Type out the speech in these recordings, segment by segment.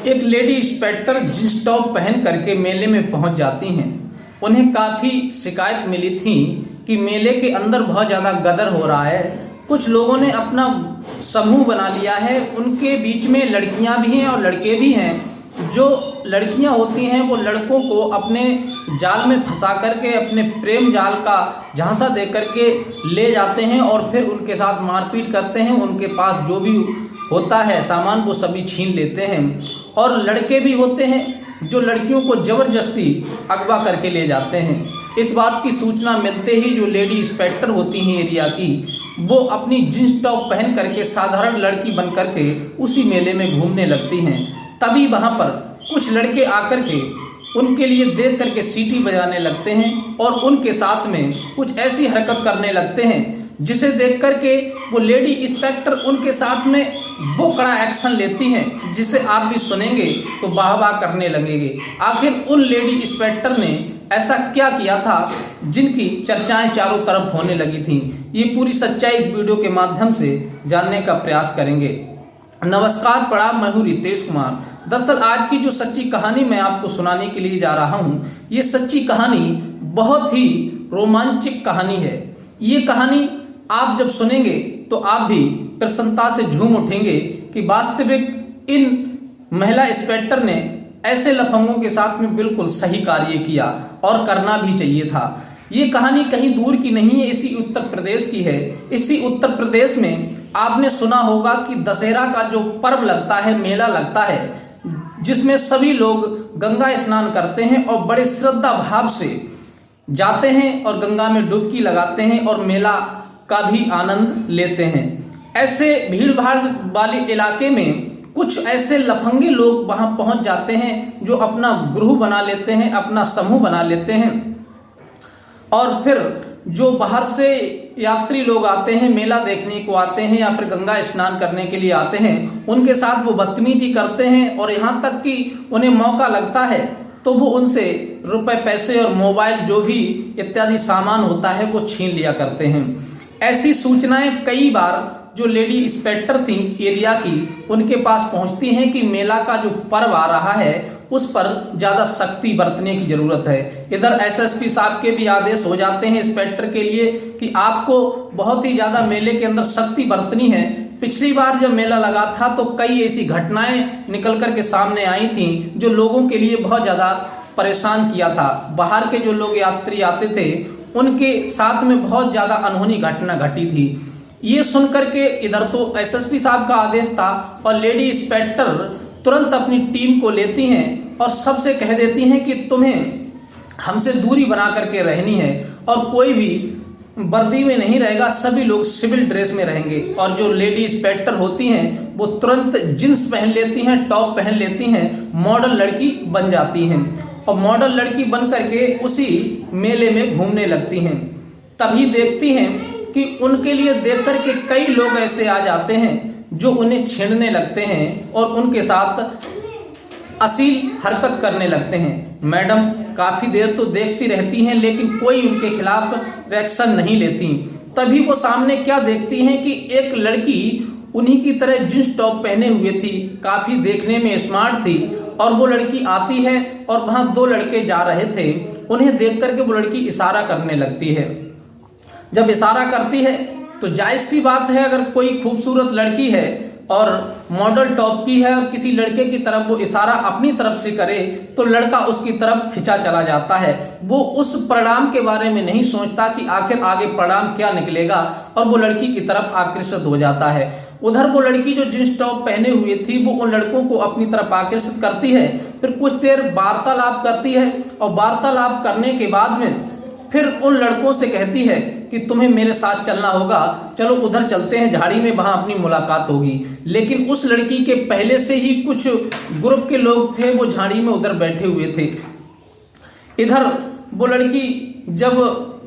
एक lady inspector jeans top पहन करके मेले में पहुंच जाती हैं। उन्हें काफी शिकायत मिली थी कि मेले के अंदर बहुत ज्यादा गदर हो रहा है। कुछ लोगों ने अपना समूह बना लिया है, उनके बीच में लड़कियां भी हैं और लड़के भी हैं। जो लड़कियां होती हैं वो लड़कों को अपने जाल में फंसा करके अपने प्रेम जाल का झांसा दे करके ले जाते हैं और फिर उनके साथ मारपीट करते हैं। उनके पास जो भी होता है सामान वो सभी छीन लेते हैं। और लड़के भी होते हैं जो लड़कियों को जबरदस्ती अगवा करके ले जाते हैं। इस बात की सूचना मिलते ही जो लेडी इंस्पेक्टर होती हैं एरिया की, वो अपनी जींस टॉप पहन करके साधारण लड़की बन करके उसी मेले में घूमने लगती हैं। तभी वहां पर कुछ लड़के आकर के उनके लिए देख करके सीटी बजाने लगते हैं और उनके साथ में कुछ ऐसी हरकत करने लगते हैं जिसे देख करके वो लेडी इंस्पेक्टर उनके साथ में वो कड़ा एक्शन लेती हैं, जिसे आप भी सुनेंगे तो वाह वाह करने लगेंगे। आखिर उन लेडी इंस्पेक्टर ने ऐसा क्या किया था जिनकी चर्चाएं चारों तरफ होने लगी थी? ये पूरी सच्चाई इस वीडियो के माध्यम से जानने का प्रयास करेंगे। नमस्कार, प्रणाम, मैं हूं रितेश कुमार। दरअसल आज की जो सच्ची कहानी मैं आपको सुनाने के लिए जा रहा हूं, ये सच्ची कहानी बहुत ही रोमांचक कहानी है। ये कहानी आप जब सुनेंगे तो आप भी प्रसन्नता से झूम उठेंगे कि वास्तविक इन महिला इंस्पेक्टर ने ऐसे लफंगों के साथ में बिल्कुल सही कार्य किया और करना भी चाहिए था। ये कहानी कहीं दूर की नहीं है, इसी उत्तर प्रदेश की है। इसी उत्तर प्रदेश में आपने सुना होगा कि दशहरा का जो पर्व लगता है, मेला लगता है, जिसमें सभी लोग गंगा स्नान करते हैं और बड़े श्रद्धा भाव से जाते हैं और गंगा में डुबकी लगाते हैं और मेला का भी आनंद लेते हैं। ऐसे भीड़ भाड़ वाले इलाके में कुछ ऐसे लफंगे लोग वहां पहुंच जाते हैं जो अपना ग्रुप बना लेते हैं, अपना समूह बना लेते हैं और फिर जो बाहर से यात्री लोग आते हैं, मेला देखने को आते हैं या फिर गंगा स्नान करने के लिए आते हैं, उनके साथ वो बदतमीजी करते हैं और यहाँ तक कि उन्हें मौका लगता है तो वो उनसे रुपए, पैसे और मोबाइल जो भी इत्यादि सामान होता है वो छीन लिया करते हैं। ऐसी सूचनाएं कई बार जो लेडी इंस्पेक्टर थी एरिया की, उनके पास पहुंचती हैं कि मेला का जो पर्व आ रहा है उस पर ज्यादा सख्ती बरतने की जरूरत है। इधर एसएसपी साहब के भी आदेश हो जाते हैं इंस्पेक्टर के लिए कि आपको बहुत ही ज्यादा मेले के अंदर सख्ती बरतनी है। पिछली बार जब मेला लगा था तो कई ऐसी घटनाएं निकल कर के सामने आई थी जो लोगों के लिए बहुत ज्यादा परेशान किया था। बाहर के जो लोग यात्री आते थे उनके साथ में बहुत ज्यादा अनहोनी घटना घटी थी। ये सुनकर के इधर तो एसएसपी साहब का आदेश था और लेडी इंस्पेक्टर तुरंत अपनी टीम को लेती हैं और सबसे कह देती हैं कि तुम्हें हमसे दूरी बना करके रहनी है और कोई भी वर्दी में नहीं रहेगा, सभी लोग सिविल ड्रेस में रहेंगे। और जो लेडी इंस्पेक्टर होती हैं वो तुरंत जींस पहन लेती हैं, टॉप पहन लेती हैं, मॉडल लड़की बन जाती हैं और मॉडल लड़की बन करके उसी मेले में घूमने लगती हैं। तभी देखती हैं कि उनके लिए देख करके कई लोग ऐसे आ जाते हैं जो उन्हें छेड़ने लगते हैं और उनके साथ अश्लील हरकत करने लगते हैं। मैडम काफी देर तो देखती रहती हैं लेकिन कोई उनके खिलाफ रिएक्शन नहीं लेती। तभी वो सामने क्या देखती हैं कि एक लड़की उन्हीं की तरह जींस टॉप पहने हुए थी, काफी देखने में स्मार्ट थी और वो लड़की आती है और वहां दो लड़के जा रहे थे। उन्हें देख करके वो लड़की इशारा करने लगती है। जब इशारा करती है तो जायज सी बात है, अगर कोई खूबसूरत लड़की है और मॉडल टॉप की है और किसी लड़के की तरफ वो इशारा अपनी तरफ से करे तो लड़का उसकी तरफ खिंचा चला जाता है। वो उस परिणाम के बारे में नहीं सोचता कि आखिर आगे परिणाम क्या निकलेगा और वो लड़की की तरफ आकर्षित हो जाता है। उधर वो लड़की जो जींस टॉप पहने हुए थी वो उन लड़कों को अपनी तरफ आकर्षित करती है। फिर कुछ देर वार्तालाप करती है और वार्तालाप करने के बाद में फिर उन लड़कों से कहती है कि तुम्हें मेरे साथ चलना होगा, चलो उधर चलते हैं झाड़ी में, वहां अपनी मुलाकात होगी। लेकिन उस लड़की के पहले से ही कुछ ग्रुप के लोग थे वो झाड़ी में उधर बैठे हुए थे। इधर वो लड़की जब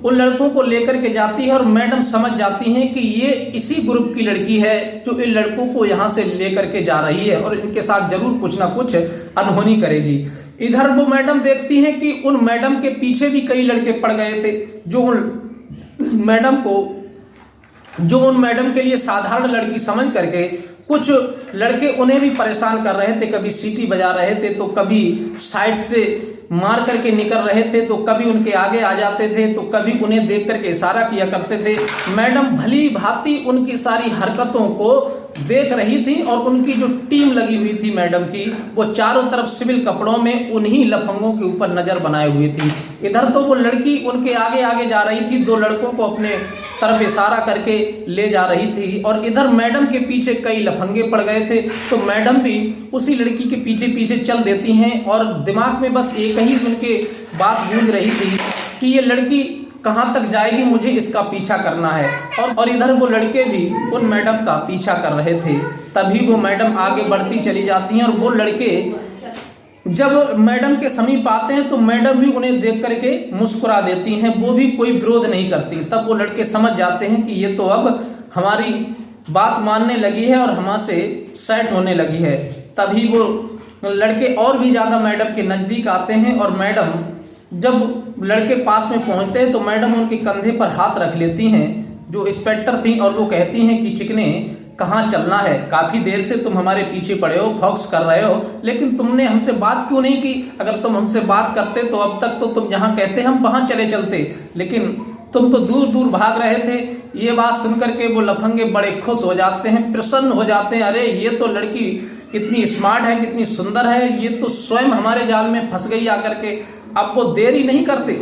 उन लड़कों को लेकर के जाती है और मैडम समझ जाती हैं कि ये इसी ग्रुप की लड़की है जो इन लड़कों को यहाँ से लेकर के जा रही है और इनके साथ जरूर कुछ ना कुछ अनहोनी करेगी। इधर वो मैडम देखती हैं कि उन मैडम के पीछे भी कई लड़के पड़ गए थे जो उन मैडम के लिए साधारण लड़की समझ करके कुछ लड़के उन्हें भी परेशान कर रहे थे, कभी सीटी बजा रहे थे तो कभी साइड से मार करके निकल रहे थे, तो कभी उनके आगे आ जाते थे, तो कभी उन्हें देख करके इशारा किया करते थे। मैडम भली भांति उनकी सारी हरकतों को देख रही थी और उनकी जो टीम लगी हुई थी मैडम की, वो चारों तरफ सिविल कपड़ों में उन्हीं लफंगों के ऊपर नजर बनाए हुई थी। इधर तो वो लड़की उनके आगे आगे जा रही थी, दो लड़कों को अपने तरफ इशारा करके ले जा रही थी, और इधर मैडम के पीछे कई लफंगे पड़ गए थे, तो मैडम भी उसी लड़की के पीछे पीछे चल देती हैं और दिमाग में बस एक ही उनके बात गूंज रही थी कि ये लड़की कहां तक जाएगी, मुझे इसका पीछा करना है। और इधर वो लड़के भी उन मैडम का पीछा कर रहे थे। तभी वो मैडम आगे बढ़ती चली जाती हैं और वो लड़के जब मैडम के समीप आते हैं तो मैडम भी उन्हें देख करके मुस्कुरा देती हैं, वो भी कोई विरोध नहीं करती। तब वो लड़के समझ जाते हैं कि ये तो अब हमारी बात मानने लगी है और हमसे सेट होने लगी है। तभी वो लड़के और भी ज्यादा मैडम के नजदीक आते हैं और मैडम जब लड़के पास में पहुंचते हैं तो मैडम उनके कंधे पर हाथ रख लेती हैं, जो इंस्पेक्टर थी, और वो कहती हैं कि चिकने कहाँ चलना है, काफी देर से तुम हमारे पीछे पड़े हो, फॉक्स कर रहे हो, लेकिन तुमने हमसे बात क्यों नहीं की? अगर तुम हमसे बात करते तो अब तक तो तुम जहां कहते हम वहां चले चलते, लेकिन तुम तो दूर दूर भाग रहे थे। ये बात सुनकर के वो लफंगे बड़े खुश हो जाते हैं, प्रसन्न हो जाते हैं। अरे ये तो लड़की कितनी स्मार्ट है, कितनी सुंदर है, ये तो स्वयं हमारे जाल में फंस गई आकर के। अब वो देरी नहीं करते,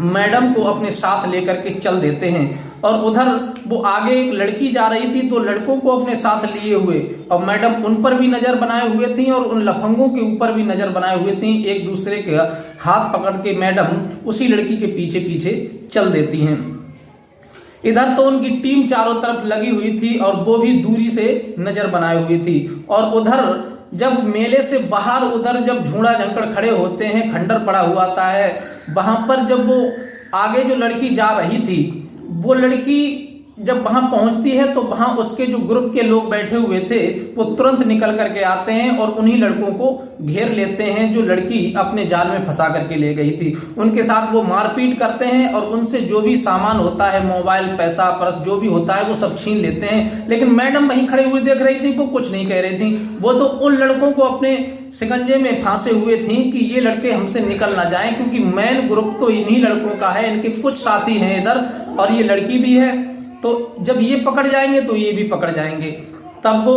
मैडम को अपने साथ लेकर के चल देते हैं। और उधर वो आगे एक लड़की जा रही थी तो लड़कों को अपने साथ लिए हुए, और मैडम उन पर भी नजर बनाए हुए थी और उन लफंगों के ऊपर भी नजर बनाए हुए थी। एक दूसरे के हाथ पकड़ के मैडम उसी लड़की के पीछे पीछे चल देती हैं। इधर तो उनकी टीम चारों तरफ लगी हुई थी और वो भी दूरी से नजर बनाए हुई थी। और उधर जब मेले से बाहर उधर जब झूड़ा झंकड़ खड़े होते हैं, खंडर पड़ा हुआ आता है, वहां पर जब वो आगे जो लड़की जा रही थी, वो लड़की जब वहां पहुंचती है तो वहां उसके जो ग्रुप के लोग बैठे हुए थे वो तुरंत निकल करके आते हैं और उन्हीं लड़कों को घेर लेते हैं जो लड़की अपने जाल में फंसा करके ले गई थी। उनके साथ वो मारपीट करते हैं और उनसे जो भी सामान होता है, मोबाइल, पैसा, पर्स, जो भी होता है वो सब छीन लेते हैं। लेकिन मैडम वहीं खड़ी हुई देख रही थी, वो कुछ नहीं कह रही थी। वो तो उन लड़कों को अपने शिकंजे में फांसे हुए थी कि ये लड़के हमसे निकल ना जाएं, क्योंकि मेन ग्रुप तो इन्हीं लड़कों का है, इनके कुछ साथी हैं इधर और ये लड़की भी है, तो जब ये पकड़ जाएंगे तो ये भी पकड़ जाएंगे। तब वो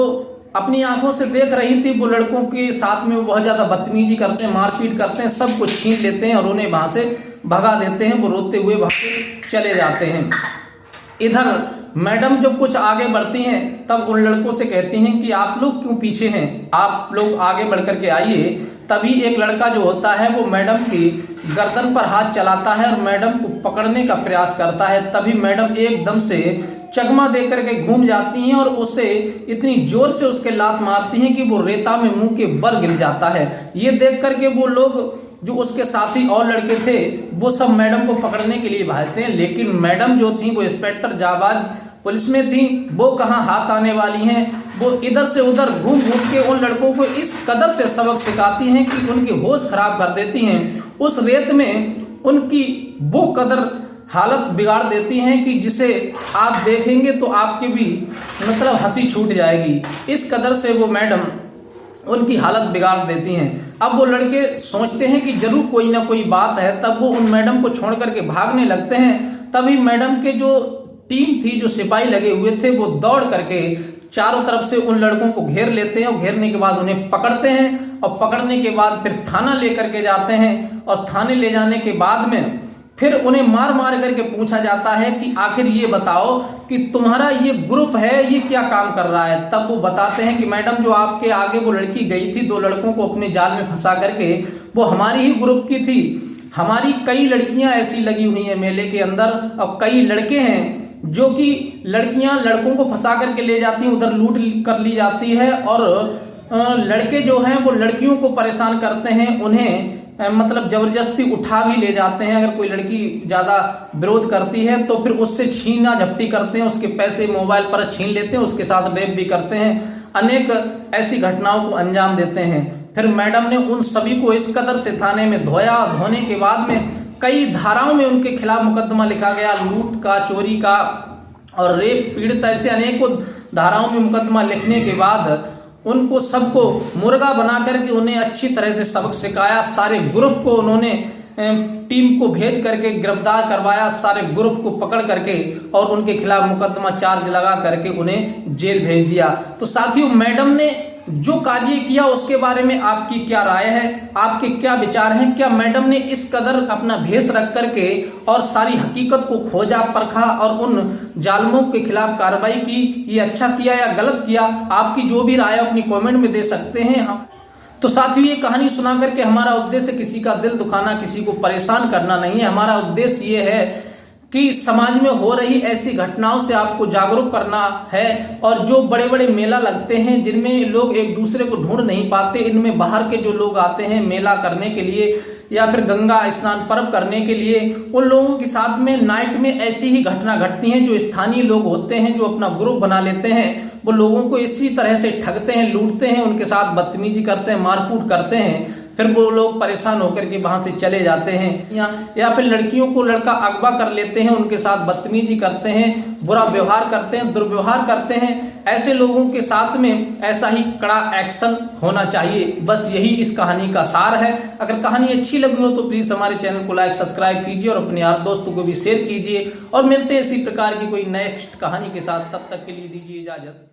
अपनी आंखों से देख रही थी, वो लड़कों के साथ में वो बहुत ज्यादा बदतमीजी करते हैं, मारपीट करते हैं, सब कुछ छीन लेते हैं और उन्हें वहां से भगा देते हैं। वो रोते हुए वहां से चले जाते हैं। इधर मैडम जब कुछ आगे बढ़ती हैं तब उन लड़कों से कहती हैं कि आप लोग क्यों पीछे हैं, आप लोग आगे बढ़ करके आइए। तभी एक लड़का जो होता है वो मैडम की गर्दन पर हाथ चलाता है और मैडम को पकड़ने का प्रयास करता है। तभी मैडम एकदम से चकमा दे करके घूम जाती हैं और उसे इतनी जोर से उसके लात मारती हैं कि वो रेता में मुंह के बल गिर जाता है। ये देख करके वो लोग जो उसके साथी और लड़के थे वो सब मैडम को पकड़ने के लिए भागते हैं, लेकिन मैडम जो थी वो इंस्पेक्टर जाबाज पुलिस में थी, वो कहाँ हाथ आने वाली हैं। वो इधर से उधर घूम घूम के उन लड़कों को इस कदर से सबक सिखाती हैं कि उनकी होश खराब कर देती हैं। उस रेत में उनकी वो कदर हालत बिगाड़ देती हैं कि जिसे आप देखेंगे तो आपके भी मतलब हंसी छूट जाएगी। इस कदर से वो मैडम उनकी हालत बिगाड़ देती हैं। अब वो लड़के सोचते हैं कि जरूर कोई ना कोई बात है, तब वो उन मैडम को छोड़ करके भागने लगते हैं। तभी मैडम के जो टीम थी, जो सिपाही लगे हुए थे, वो दौड़ करके चारों तरफ से उन लड़कों को घेर लेते हैं और घेरने के बाद उन्हें पकड़ते हैं और पकड़ने के बाद फिर थाना लेकर के जाते हैं। और थाने ले जाने के बाद में फिर उन्हें मार मार करके पूछा जाता है कि आखिर ये बताओ कि तुम्हारा ये ग्रुप है ये क्या काम कर रहा है। तब वो बताते हैं कि मैडम जो आपके आगे वो लड़की गई थी, दो लड़कों को अपने जाल में फंसा करके, वो हमारी ही ग्रुप की थी। हमारी कई लड़कियां ऐसी लगी हुई हैं मेले के अंदर और कई लड़के हैं जो कि लड़कियां लड़कों को फंसा करके ले जाती हैं, उधर लूट कर ली जाती है। और लड़के जो हैं वो लड़कियों को परेशान करते हैं, उन्हें मतलब जबरदस्ती उठा भी ले जाते हैं। अगर कोई लड़की ज्यादा विरोध करती है तो फिर उससे छीना झपटी करते हैं, उसके पैसे, मोबाइल पर छीन लेते हैं, उसके साथ रेप भी करते हैं। अनेक ऐसी घटनाओं को अंजाम देते हैं। फिर मैडम ने उन सभी को इस कदर से थाने में धोया। धोने के बाद में कई धाराओं में उनके खिलाफ मुकदमा लिखा गया, लूट का, चोरी का और रेप पीड़ित, ऐसे अनेकों धाराओं में मुकदमा लिखने के बाद उनको सबको मुर्गा बना करके उन्हें अच्छी तरह से सबक सिखाया। सारे ग्रुप को उन्होंने टीम को भेज करके गिरफ्तार करवाया, सारे ग्रुप को पकड़ करके और उनके खिलाफ मुकदमा चार्ज लगा करके उन्हें जेल भेज दिया। तो साथियों, मैडम ने जो कार्य किया उसके बारे में आपकी क्या राय है, आपके क्या विचार हैं? क्या मैडम ने इस कदर अपना भेष रख करके और सारी हकीकत को खोजा, परखा और उन जालिमों के खिलाफ कार्रवाई की, ये अच्छा किया या गलत किया? आपकी जो भी राय अपनी कमेंट में दे सकते हैं। हम तो साथियों, ये कहानी सुना करके हमारा उद्देश्य किसी का दिल दुखाना, किसी को परेशान करना नहीं है। हमारा उद्देश्य ये है कि समाज में हो रही ऐसी घटनाओं से आपको जागरूक करना है। और जो बड़े बड़े मेला लगते हैं जिनमें लोग एक दूसरे को ढूंढ नहीं पाते, इनमें बाहर के जो लोग आते हैं मेला करने के लिए या फिर गंगा स्नान पर्व करने के लिए, उन लोगों के साथ में नाइट में ऐसी ही घटना घटती हैं। जो स्थानीय लोग होते हैं, जो अपना ग्रुप बना लेते हैं, वो लोगों को इसी तरह से ठगते हैं, लूटते हैं, उनके साथ बदतमीजी करते हैं, मारकूट करते हैं। फिर वो लोग परेशान होकर के वहां से चले जाते हैं या फिर लड़कियों को लड़का अगवा कर लेते हैं, उनके साथ बदतमीजी करते हैं, बुरा व्यवहार करते हैं, दुर्व्यवहार करते हैं। ऐसे लोगों के साथ में ऐसा ही कड़ा एक्शन होना चाहिए। बस यही इस कहानी का सार है। अगर कहानी अच्छी लगी हो तो प्लीज हमारे चैनल को लाइक, सब्सक्राइब कीजिए और अपने यार दोस्तों को भी शेयर कीजिए। और मिलते हैं इसी प्रकार की कोई नेक्स्ट कहानी के साथ, तब तक के लिए दीजिए इजाजत।